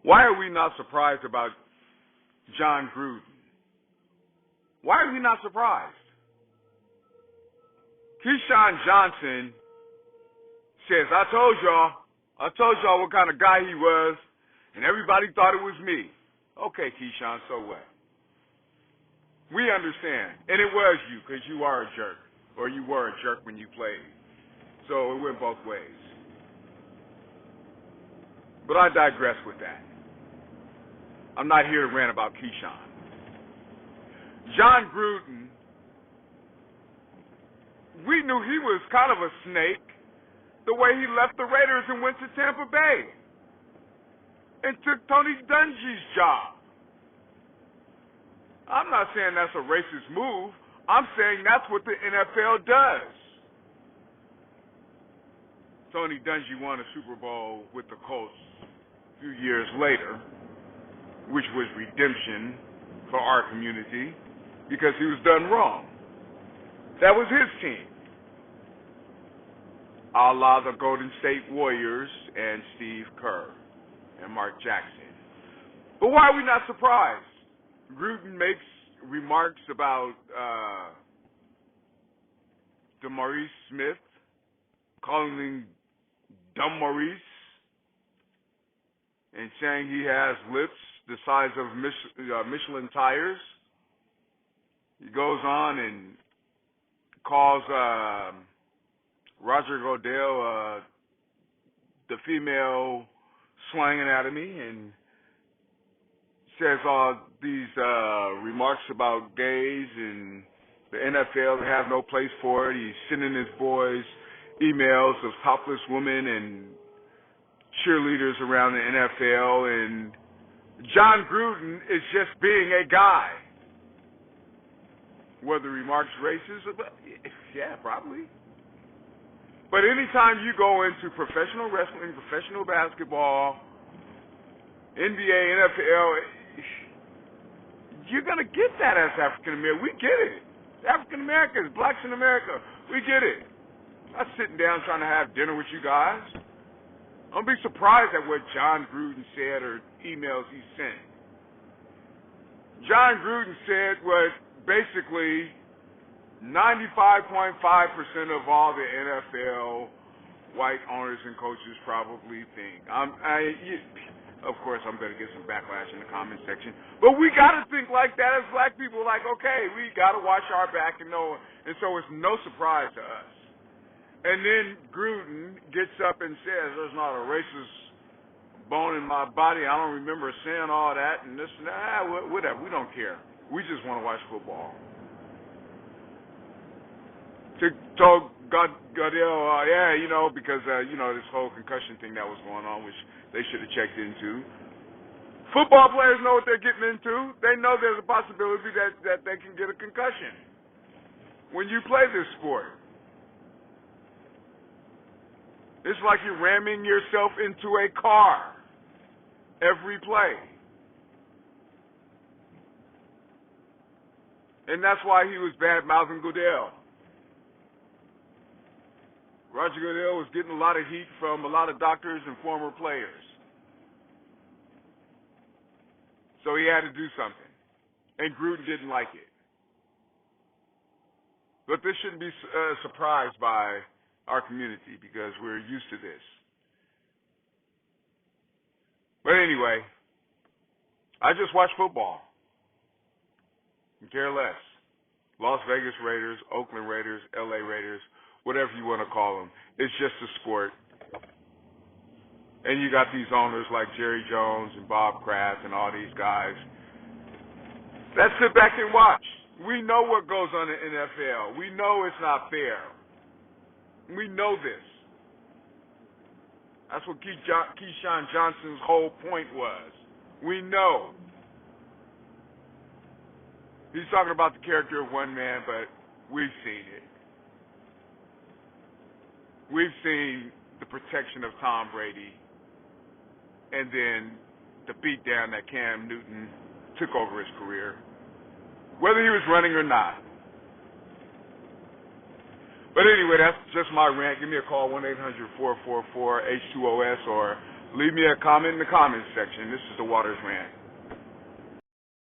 Why are we not surprised about John Gruden? Why are we not surprised? Keshawn Johnson says, I told y'all what kind of guy he was, and everybody thought it was me. Okay, Keshawn, so what? We understand. And it was you, because you are a jerk. Or you were a jerk when you played. So it went both ways. But I digress with that. I'm not here to rant about Keshawn. John Gruden, we knew he was kind of a snake the way he left the Raiders and went to Tampa Bay and took Tony Dungy's job. I'm not saying that's a racist move. I'm saying that's what the NFL does. Tony Dungy won a Super Bowl with the Colts a few years later, which was redemption for our community because he was done wrong. That was his team, a la the Golden State Warriors and Steve Kerr and Mark Jackson. But why are we not surprised? Gruden makes remarks about DeMaurice Smith, calling him Dumb Maurice, and saying he has lips the size of Michelin tires. He goes on and calls Roger Goodell the female slang anatomy and says all these remarks about gays and the NFL have no place for it. He's sending his boys emails of topless women and cheerleaders around the NFL, and John Gruden is just being a guy. Were the remarks racist? Yeah, probably. But anytime you go into professional wrestling, professional basketball, NBA, NFL, you're going to get that as African American. We get it. African Americans, blacks in America, we get it. I'm not sitting down trying to have dinner with you guys. Don't be surprised at what John Gruden said or emails he sent. John Gruden said what basically 95.5% of all the NFL white owners and coaches probably think. Of course, I'm going to get some backlash in the comment section. But we got to think like that as black people. Like, okay, we got to watch our back and know. And so it's no surprise to us. And then Gruden gets up and says, there's not a racist bone in my body. I don't remember saying all that and this and that. Whatever. We don't care. We just want to watch football. Told Goodell, because, this whole concussion thing that was going on, which they should have checked into. Football players know what they're getting into. They know there's a possibility that they can get a concussion when you play this sport. It's like you're ramming yourself into a car every play. And that's why he was bad-mouthing Goodell. Roger Goodell was getting a lot of heat from a lot of doctors and former players. So he had to do something. And Gruden didn't like it. But this shouldn't be surprised by our community because we're used to this. But anyway, I just watch football. I care less. Las Vegas Raiders, Oakland Raiders, LA Raiders, whatever you want to call them. It's just a sport. And you got these owners like Jerry Jones and Bob Kraft and all these guys that sit back and watch. We know what goes on in the NFL. We know it's not fair. We know this. That's what Keshawn Johnson's whole point was. We know. He's talking about the character of one man, but we've seen it. We've seen the protection of Tom Brady and then the beatdown that Cam Newton took over his career, whether he was running or not. But anyway, that's just my rant. Give me a call, 1-800-444-H2OS, or Leave me a comment in the comments section. This is the Waters Rant.